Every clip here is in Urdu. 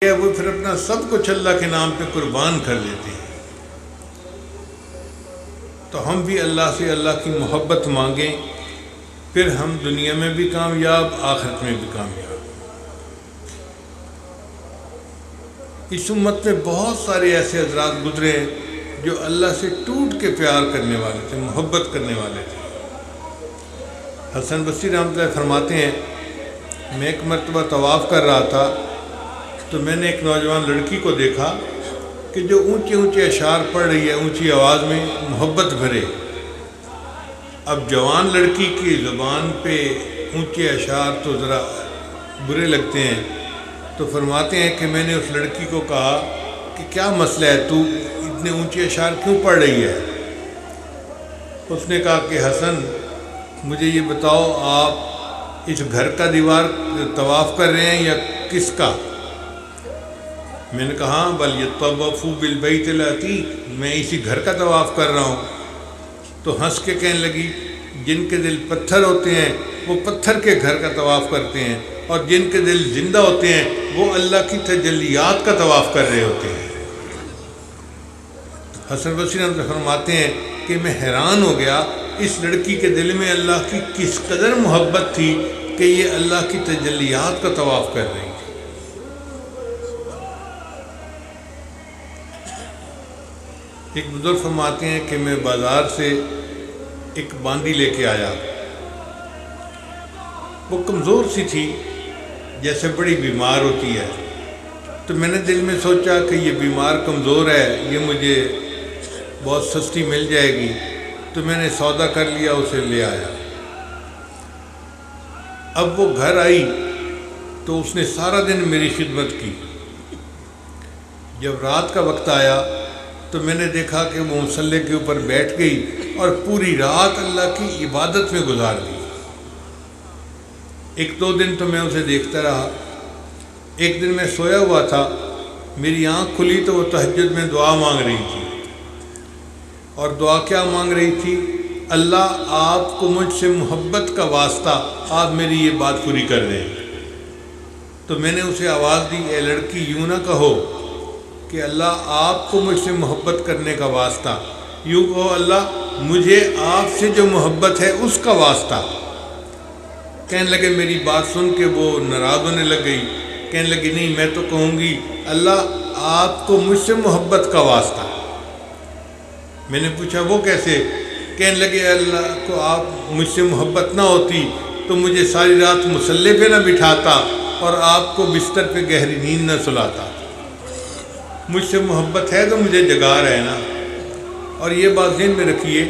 وہ پھر اپنا سب کچھ اللہ کے نام پہ قربان کر دیتے ہیں۔ تو ہم بھی اللہ سے اللہ کی محبت مانگیں، پھر ہم دنیا میں بھی کامیاب، آخرت میں بھی کامیاب۔ اس امت میں بہت سارے ایسے حضرات گزرے ہیں جو اللہ سے ٹوٹ کے پیار کرنے والے تھے، محبت کرنے والے تھے۔ حسن بصری رحمۃ اللہ فرماتے ہیں، میں ایک مرتبہ طواف کر رہا تھا تو میں نے ایک نوجوان لڑکی کو دیکھا کہ جو اونچے اونچے اشعار پڑھ رہی ہے، اونچی آواز میں، محبت بھرے۔ اب جوان لڑکی کی زبان پہ اونچے اشعار تو ذرا برے لگتے ہیں، تو فرماتے ہیں کہ میں نے اس لڑکی کو کہا کہ کیا مسئلہ ہے، تو اتنے اونچے اشعار کیوں پڑھ رہی ہے؟ اس نے کہا کہ حسن، مجھے یہ بتاؤ، آپ اس گھر کا دیوار طواف کر رہے ہیں یا کس کا؟ میں نے کہا بل یطوفوا بالبیت العتیق، میں اسی گھر کا طواف کر رہا ہوں۔ تو ہنس کے کہنے لگی، جن کے دل پتھر ہوتے ہیں وہ پتھر کے گھر کا طواف کرتے ہیں، اور جن کے دل زندہ ہوتے ہیں وہ اللہ کی تجلیات کا طواف کر رہے ہوتے ہیں۔ حسن بصری ہم سے فرماتے ہیں کہ میں حیران ہو گیا، اس لڑکی کے دل میں اللہ کی کس قدر محبت تھی کہ یہ اللہ کی تجلیات کا طواف کر رہی تھی۔ ایک بزرگ فرماتے ہیں کہ میں بازار سے ایک باندی لے کے آیا، وہ کمزور سی تھی، جیسے بڑی بیمار ہوتی ہے۔ تو میں نے دل میں سوچا کہ یہ بیمار کمزور ہے، یہ مجھے بہت سستی مل جائے گی، تو میں نے سودا کر لیا، اسے لے آیا۔ اب وہ گھر آئی تو اس نے سارا دن میری خدمت کی۔ جب رات کا وقت آیا تو میں نے دیکھا کہ وہ مصلی کے اوپر بیٹھ گئی اور پوری رات اللہ کی عبادت میں گزار دی۔ ایک دو دن تو میں اسے دیکھتا رہا۔ ایک دن میں سویا ہوا تھا، میری آنکھ کھلی تو وہ تہجد میں دعا مانگ رہی تھی، اور دعا کیا مانگ رہی تھی؟ اللہ، آپ کو مجھ سے محبت کا واسطہ، آپ میری یہ بات پوری کر دیں۔ تو میں نے اسے آواز دی، اے لڑکی، یوں نہ کہو کہ اللہ آپ کو مجھ سے محبت کرنے کا واسطہ، یوں کہو اللہ مجھے آپ سے جو محبت ہے اس کا واسطہ۔ کہنے لگے، میری بات سن کے وہ ناراض ہونے لگ گئی، کہنے لگی نہیں، میں تو کہوں گی اللہ آپ کو مجھ سے محبت کا واسطہ۔ میں نے پوچھا وہ کیسے؟ کہنے لگے، اللہ کو آپ مجھ سے محبت نہ ہوتی تو مجھے ساری رات مصلی پہ نہ بٹھاتا اور آپ کو بستر پہ گہری نیند نہ سلاتا۔ مجھ سے محبت ہے تو مجھے جگا رہے نا۔ اور یہ بات ذہن میں رکھیے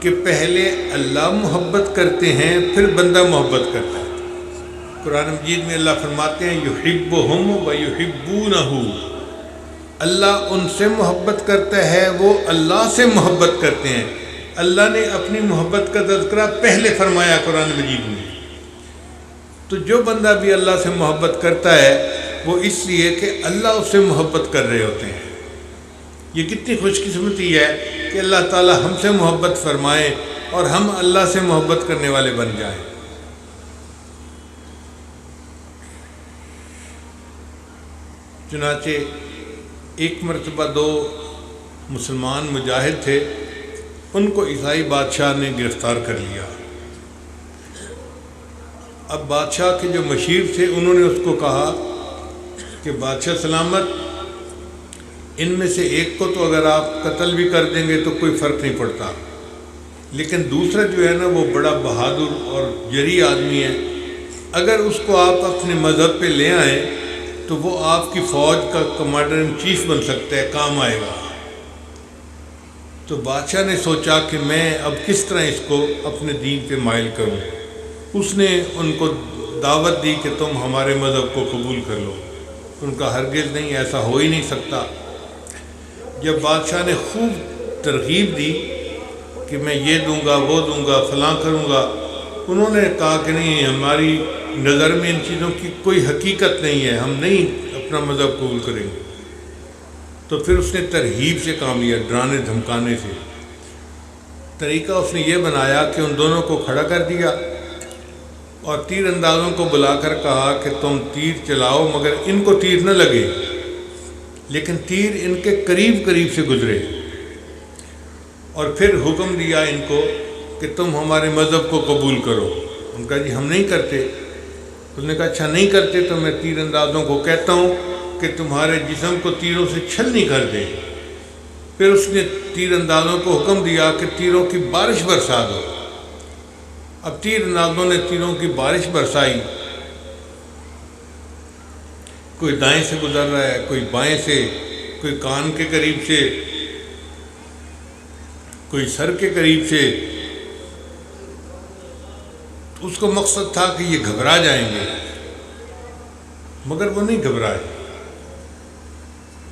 کہ پہلے اللہ محبت کرتے ہیں، پھر بندہ محبت کرتا ہے۔ قرآن مجید میں اللہ فرماتے ہیں، یحبہم ویحبونہ، اللہ ان سے محبت کرتا ہے، وہ اللہ سے محبت کرتے ہیں۔ اللہ نے اپنی محبت کا تذکرہ پہلے فرمایا قرآن مجید میں۔ تو جو بندہ بھی اللہ سے محبت کرتا ہے وہ اس لیے کہ اللہ اس سے محبت کر رہے ہوتے ہیں۔ یہ کتنی خوش قسمتی ہے کہ اللہ تعالی ہم سے محبت فرمائے اور ہم اللہ سے محبت کرنے والے بن جائیں۔ چنانچہ ایک مرتبہ دو مسلمان مجاہد تھے، ان کو عیسائی بادشاہ نے گرفتار کر لیا۔ اب بادشاہ کے جو مشیر تھے انہوں نے اس کو کہا کہ بادشاہ سلامت، ان میں سے ایک کو تو اگر آپ قتل بھی کر دیں گے تو کوئی فرق نہیں پڑتا، لیکن دوسرا جو ہے نا وہ بڑا بہادر اور جری آدمی ہے، اگر اس کو آپ اپنے مذہب پہ لے آئیں تو وہ آپ کی فوج کا کمانڈر ان چیف بن سکتا ہے، کام آئے گا۔ تو بادشاہ نے سوچا کہ میں اب کس طرح اس کو اپنے دین پہ مائل کروں۔ اس نے ان کو دعوت دی کہ تم ہمارے مذہب کو قبول کر لو۔ ان کا ہرگز نہیں، ایسا ہو ہی نہیں سکتا۔ جب بادشاہ نے خوب ترغیب دی کہ میں یہ دوں گا، وہ دوں گا، فلاں کروں گا، انہوں نے کہا کہ نہیں، ہماری نظر میں ان چیزوں کی کوئی حقیقت نہیں ہے، ہم نہیں اپنا مذہب قبول کریں گے۔ تو پھر اس نے ترغیب سے کام لیا، ڈرانے دھمکانے سے۔ طریقہ اس نے یہ بنایا کہ ان دونوں کو کھڑا کر دیا اور تیر اندازوں کو بلا کر کہا کہ تم تیر چلاؤ مگر ان کو تیر نہ لگے، لیکن تیر ان کے قریب قریب سے گزرے، اور پھر حکم دیا ان کو کہ تم ہمارے مذہب کو قبول کرو۔ ان کا جی ہم نہیں کرتے۔ اس نے کہا اچھا نہیں کرتے تو میں تیر اندازوں کو کہتا ہوں کہ تمہارے جسم کو تیروں سے چھلنی کر دے۔ پھر اس نے تیر اندازوں کو حکم دیا کہ تیروں کی بارش برسا دو۔ اب تیر اندازوں نے تیروں کی بارش برسائی، کوئی دائیں سے گزر رہا ہے، کوئی بائیں سے، کوئی کان کے قریب سے، کوئی سر کے قریب سے۔ اس کو مقصد تھا کہ یہ گھبرا جائیں گے، مگر وہ نہیں گھبرائے۔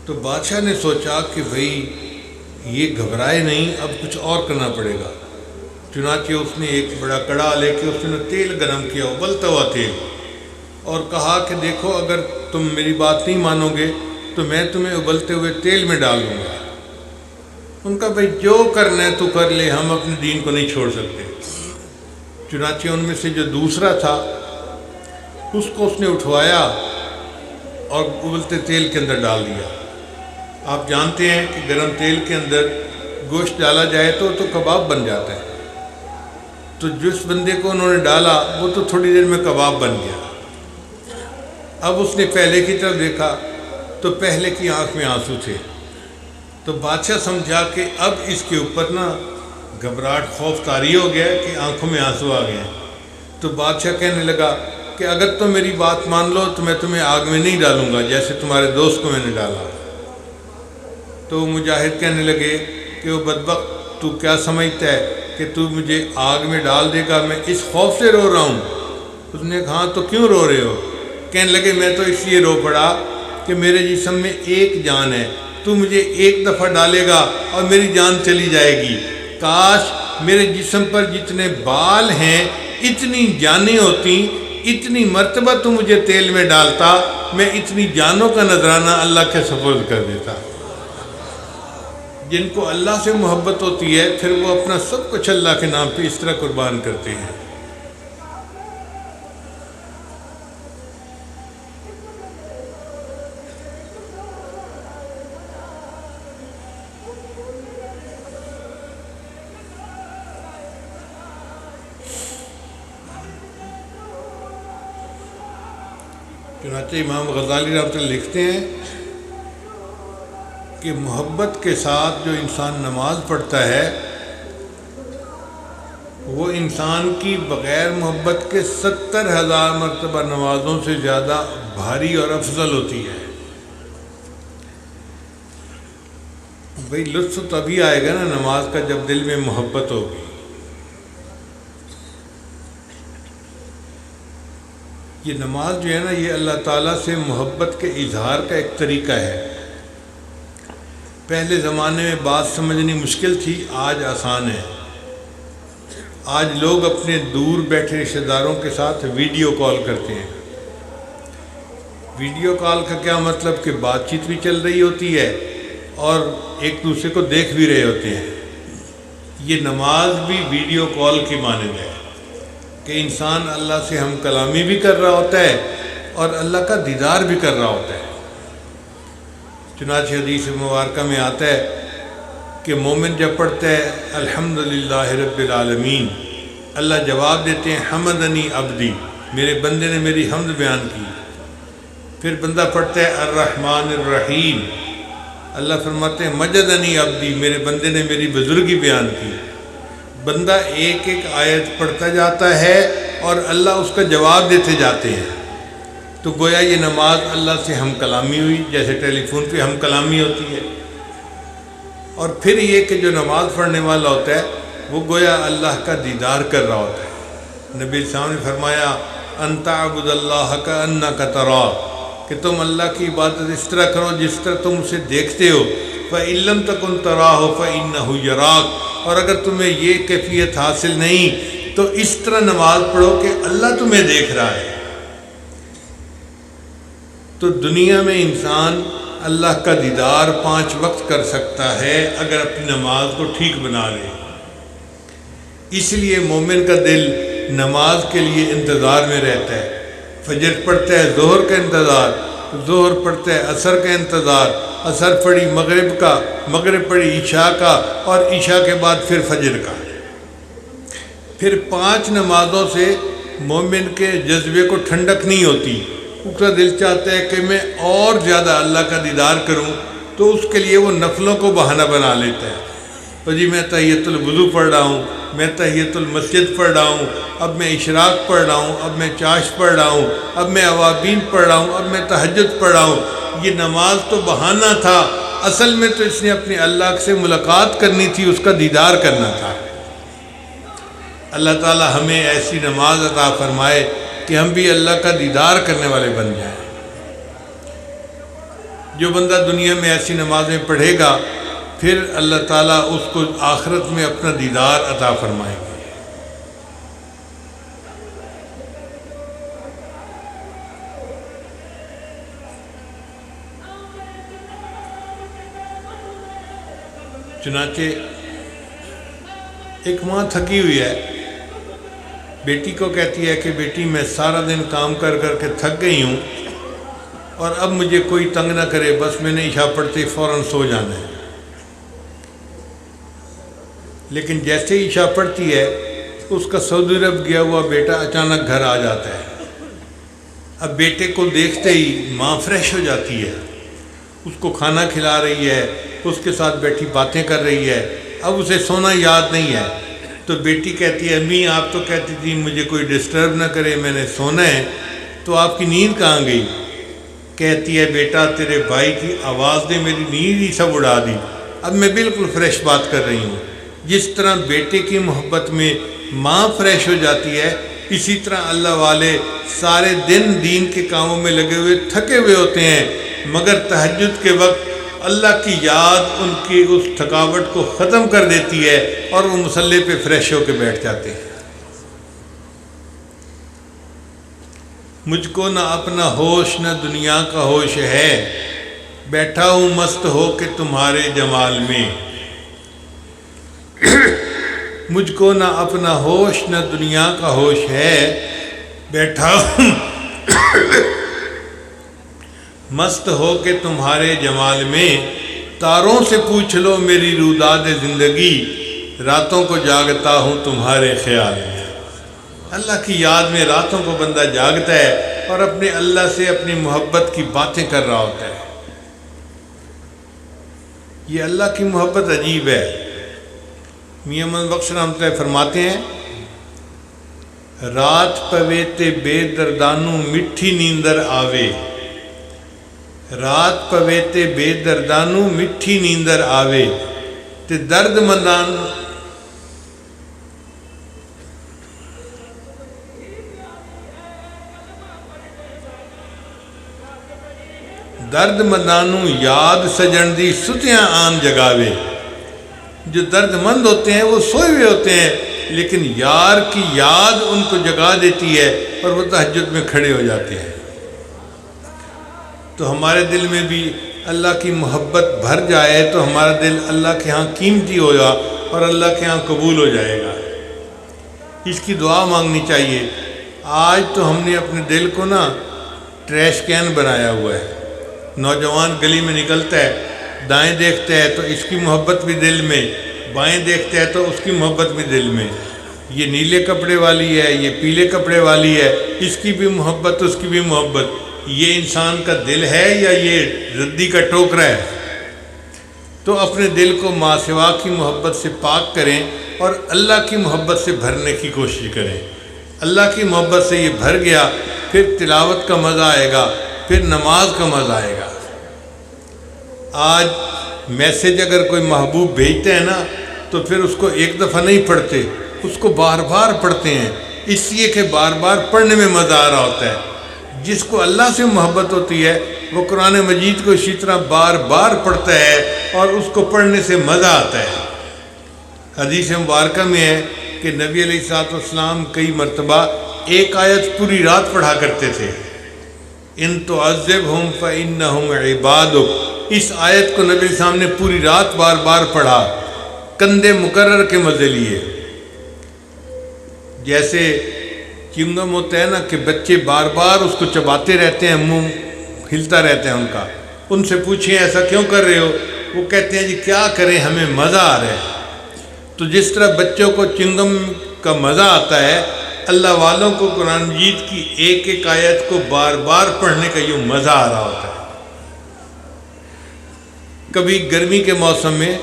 تو بادشاہ نے سوچا کہ بھئی یہ گھبرائے نہیں، اب کچھ اور کرنا پڑے گا۔ چنانچہ اس نے ایک بڑا کڑا لے کے اس نے تیل گرم کیا، ابلتا ہوا تیل، اور کہا کہ دیکھو اگر تم میری بات نہیں مانو گے تو میں تمہیں ابلتے ہوئے تیل میں ڈال دوں گا۔ ان کا بھئی جو کرنا ہے تو کر لے، ہم اپنے دین کو نہیں چھوڑ سکتے۔ چنانچہ ان میں سے جو دوسرا تھا اس کو اس نے اٹھوایا اور ابلتے تیل کے اندر ڈال دیا۔ آپ جانتے ہیں کہ گرم تیل کے اندر گوشت ڈالا جائے تو کباب بن جاتا ہے۔ تو جس بندے کو انہوں نے ڈالا وہ تو تھوڑی دیر میں کباب بن گیا۔ اب اس نے پہلے کی طرف دیکھا تو پہلے کی آنکھ میں آنسو تھے۔ تو بادشاہ سمجھا کہ اب اس کے اوپر نا گھبراہٹ، خوف طاری ہو گیا کہ آنکھوں میں آنسو آ گئے۔ تو بادشاہ کہنے لگا کہ اگر تم میری بات مان لو تو میں تمہیں آگ میں نہیں ڈالوں گا جیسے تمہارے دوست کو میں نے ڈالا۔ تو مجاہد کہنے لگے کہ وہ بدبخت تو کیا سمجھتا ہے کہ تو مجھے آگ میں ڈال دے گا، میں اس خوف سے رو رہا ہوں۔ اس نے کہا تو کیوں رو رہے ہو؟ کہنے لگے میں تو اس لیے رو پڑا کہ میرے جسم میں ایک جان ہے، تو مجھے ایک دفعہ ڈالے گا اور میری جان چلی جائے گی۔ کاش میرے جسم پر جتنے بال ہیں اتنی جانیں ہوتی، اتنی مرتبہ تو مجھے تیل میں ڈالتا، میں اتنی جانوں کا نذرانہ اللہ کے سپرد کر دیتا۔ جن کو اللہ سے محبت ہوتی ہے پھر وہ اپنا سب کچھ اللہ کے نام پہ اس طرح قربان کرتے ہیں۔ چنانچہ امام غزالی رحمۃ اللہ لکھتے ہیں کہ محبت کے ساتھ جو انسان نماز پڑھتا ہے وہ انسان کی بغیر محبت کے 70,000 مرتبہ نمازوں سے زیادہ بھاری اور افضل ہوتی ہے۔ بھئی لطف تبھی آئے گا نا نماز کا جب دل میں محبت ہوگی۔ یہ نماز جو ہے نا یہ اللہ تعالیٰ سے محبت کے اظہار کا ایک طریقہ ہے۔ پہلے زمانے میں بات سمجھنی مشکل تھی، آج آسان ہے۔ آج لوگ اپنے دور بیٹھے رشتہ داروں کے ساتھ ویڈیو کال کرتے ہیں۔ ویڈیو کال کا کیا مطلب کہ بات چیت بھی چل رہی ہوتی ہے اور ایک دوسرے کو دیکھ بھی رہے ہوتے ہیں۔ یہ نماز بھی ویڈیو کال کی مانند ہے کہ انسان اللہ سے ہم کلامی بھی کر رہا ہوتا ہے اور اللہ کا دیدار بھی کر رہا ہوتا ہے۔ چنانچہ حدیث مبارکہ میں آتا ہے کہ مومن جب پڑھتا ہے الحمدللہ رب العالمین، اللہ جواب دیتے ہیں حمدنی عبدی، میرے بندے نے میری حمد بیان کی۔ پھر بندہ پڑھتا ہے الرحمن الرحیم، اللہ فرماتے ہیں مجدنی عبدی، میرے بندے نے میری بزرگی بیان کی۔ بندہ ایک ایک آیت پڑھتا جاتا ہے اور اللہ اس کا جواب دیتے جاتے ہیں۔ تو گویا یہ نماز اللہ سے ہم کلامی ہوئی، جیسے ٹیلی فون پہ ہم کلامی ہوتی ہے۔ اور پھر یہ کہ جو نماز پڑھنے والا ہوتا ہے وہ گویا اللہ کا دیدار کر رہا ہوتا ہے۔ نبی صاحب نے فرمایا ان تعبد اللہ کأنک تراہ، کہ تم اللہ کی عبادت اس طرح کرو جس طرح تم اسے دیکھتے ہو۔ فإن لم تکن تراہ فإنہ یراک، اور اگر تمہیں یہ کیفیت حاصل نہیں تو اس طرح نماز پڑھو کہ اللہ تمہیں دیکھ رہا ہے۔ تو دنیا میں انسان اللہ کا دیدار 5 وقت کر سکتا ہے اگر اپنی نماز کو ٹھیک بنا لے۔ اس لیے مومن کا دل نماز کے لیے انتظار میں رہتا ہے۔ فجر پڑھتا ہے ظہر کا انتظار، ظہر پڑھتا ہے عصر کا انتظار، عصر پڑھی مغرب کا، مغرب پڑھی عشاء کا، اور عشاء کے بعد پھر فجر کا۔ پھر 5 نمازوں سے مومن کے جذبے کو ٹھنڈک نہیں ہوتی، اس کا دل چاہتا ہے کہ میں اور زیادہ اللہ کا دیدار کروں، تو اس کے لیے وہ نفلوں کو بہانہ بنا لیتا ہے۔ تو جی میں تحیۃ الوضو پڑھ رہا ہوں، میں تحیۃ المسجد پڑھ رہا ہوں، اب میں اشراق پڑھ رہا ہوں، اب میں چاشت پڑھ رہا ہوں، اب میں اوابین پڑھ رہا ہوں، اب میں تہجد پڑھ رہا ہوں۔ یہ نماز تو بہانہ تھا، اصل میں تو اس نے اپنے اللہ سے ملاقات کرنی تھی، اس کا دیدار کرنا تھا۔ اللہ تعالی ہمیں ایسی نماز عطا فرمائے کہ ہم بھی اللہ کا دیدار کرنے والے بن جائیں۔ جو بندہ دنیا میں ایسی نمازیں پڑھے گا، پھر اللہ تعالیٰ اس کو آخرت میں اپنا دیدار عطا فرمائے گا۔ چنانچہ ایک ماں تھکی ہوئی ہے، بیٹی کو کہتی ہے کہ بیٹی میں سارا دن کام کر کر کے تھک گئی ہوں، اور اب مجھے کوئی تنگ نہ کرے، بس میں نے عشاء پڑھتے فوراً سو جانا ہے۔ لیکن جیسے ہی عشاء پڑھتی ہے، اس کا سعودی عرب گیا ہوا بیٹا اچانک گھر آ جاتا ہے۔ اب بیٹے کو دیکھتے ہی ماں فریش ہو جاتی ہے، اس کو کھانا کھلا رہی ہے، اس کے ساتھ بیٹھی باتیں کر رہی ہے۔ اب اسے سونا یاد نہیں ہے، تو بیٹی کہتی ہے امی آپ تو کہتی تھی مجھے کوئی ڈسٹرب نہ کرے، میں نے سونا ہے، تو آپ کی نیند کہاں گئی؟ کہتی ہے بیٹا تیرے بھائی کی آواز نے میری نیند ہی سب اڑا دی، اب میں بالکل فریش بات کر رہی ہوں۔ جس طرح بیٹے کی محبت میں ماں فریش ہو جاتی ہے، اسی طرح اللہ والے سارے دن دین کے کاموں میں لگے ہوئے تھکے ہوئے ہوتے ہیں، مگر تہجد کے وقت اللہ کی یاد ان کی اس تھکاوٹ کو ختم کر دیتی ہے، اور وہ مصلی پہ فریش ہو کے بیٹھ جاتے ہیں۔ مجھ کو نہ اپنا ہوش نہ دنیا کا ہوش ہے، بیٹھا ہوں مست ہو کے تمہارے جمال میں۔ مجھ کو نہ اپنا ہوش نہ دنیا کا ہوش ہے، بیٹھا ہوں مست ہو کے تمہارے جمال میں۔ تاروں سے پوچھ لو میری روداد زندگی، راتوں کو جاگتا ہوں تمہارے خیال میں۔ اللہ کی یاد میں راتوں کو بندہ جاگتا ہے، اور اپنے اللہ سے اپنی محبت کی باتیں کر رہا ہوتا ہے۔ یہ اللہ کی محبت عجیب ہے۔ میاں محمد بخش رحمۃ اللہ فرماتے ہیں، رات پوے تے بے دردانو مٹھی نیندر آوے، رات پوے تے بے دردانو مٹھی نیندر آوے، تے درد مندان درد مندانو یاد سجن دی ستیاں آن جگاوے۔ جو درد مند ہوتے ہیں وہ سوئے ہوئے ہوتے ہیں، لیکن یار کی یاد ان کو جگا دیتی ہے، اور وہ تہجد میں کھڑے ہو جاتے ہیں۔ تو ہمارے دل میں بھی اللہ کی محبت بھر جائے تو ہمارا دل اللہ کے ہاں قیمتی ہوگا، اور اللہ کے ہاں قبول ہو جائے گا۔ اس کی دعا مانگنی چاہیے۔ آج تو ہم نے اپنے دل کو نا ٹریش کین بنایا ہوا ہے۔ نوجوان گلی میں نکلتا ہے، دائیں دیکھتا ہے تو اس کی محبت بھی دل میں، بائیں دیکھتا ہے تو اس کی محبت بھی دل میں۔ یہ نیلے کپڑے والی ہے، یہ پیلے کپڑے والی ہے، اس کی بھی محبت اس کی بھی محبت۔ یہ انسان کا دل ہے یا یہ ردی کا ٹوکرا ہے؟ تو اپنے دل کو ما سوا کی محبت سے پاک کریں، اور اللہ کی محبت سے بھرنے کی کوشش کریں۔ اللہ کی محبت سے یہ بھر گیا، پھر تلاوت کا مزہ آئے گا، پھر نماز کا مزہ آئے گا۔ آج میسیج اگر کوئی محبوب بھیجتے ہیں نا، تو پھر اس کو ایک دفعہ نہیں پڑھتے، اس کو بار بار پڑھتے ہیں، اس لیے کہ بار بار پڑھنے میں مزہ آ رہا ہوتا ہے۔ جس کو اللہ سے محبت ہوتی ہے وہ قرآن مجید کو اسی طرح بار بار پڑھتا ہے، اور اس کو پڑھنے سے مزہ آتا ہے۔ حدیث مبارکہ میں ہے کہ نبی علیہ الصلوۃ والسلام کئی مرتبہ ایک آیت پوری رات پڑھا کرتے تھے، ان تعذبہم فإنہم عبادک۔ اس آیت کو نبی السلام نے پوری رات بار بار پڑھا، کندھے مکرر کے مزے لیے۔ جیسے چنگم ہوتا ہے نا کہ بچے بار بار اس کو چباتے رہتے ہیں، منہ ہلتا رہتا ہے ان کا. ان سے پوچھیں ایسا کیوں کر رہے ہو؟ وہ کہتے ہیں جی کیا کریں ہمیں مزہ آ رہا ہے. تو جس طرح بچوں کو چنگم کا مزہ آتا ہے، اللہ والوں کو قرآن مجید کی ایک ایک آیت کو بار بار پڑھنے کا یوں مزہ آ رہا ہوتا ہے. کبھی گرمی کے موسم میں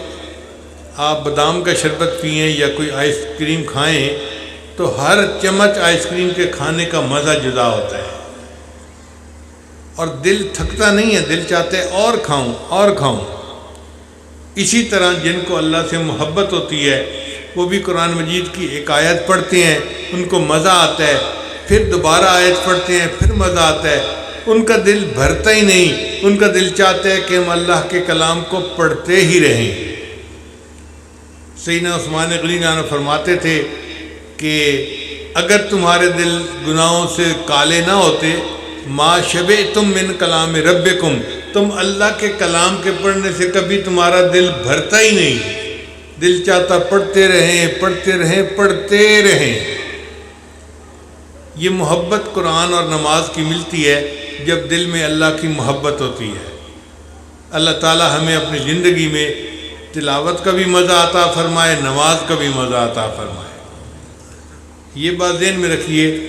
آپ بادام کا شربت پئیں یا کوئی آئس کریم کھائیں تو ہر چمچ آئس کریم کے کھانے کا مزہ جدا ہوتا ہے، اور دل تھکتا نہیں ہے، دل چاہتا ہے اور کھاؤں اور کھاؤں. اسی طرح جن کو اللہ سے محبت ہوتی ہے وہ بھی قرآن مجید کی ایک آیت پڑھتے ہیں، ان کو مزہ آتا ہے، پھر دوبارہ آیت پڑھتے ہیں، پھر مزہ آتا ہے. ان کا دل بھرتا ہی نہیں، ان کا دل چاہتا ہے کہ ہم اللہ کے کلام کو پڑھتے ہی رہیں. سیدنا عثمان غنی عنہ فرماتے تھے کہ اگر تمہارے دل گناہوں سے کالے نہ ہوتے، ما شبعتم من کلام ربکم، تم اللہ کے کلام کے پڑھنے سے کبھی تمہارا دل بھرتا ہی نہیں، دل چاہتا پڑھتے رہیں پڑھتے رہیں پڑھتے رہیں. یہ محبت قرآن اور نماز کی ملتی ہے جب دل میں اللہ کی محبت ہوتی ہے. اللہ تعالی ہمیں اپنی زندگی میں تلاوت کا بھی مزہ عطا فرمائے، نماز کا بھی مزہ عطا فرمائے. یہ بات ذہن میں رکھیے.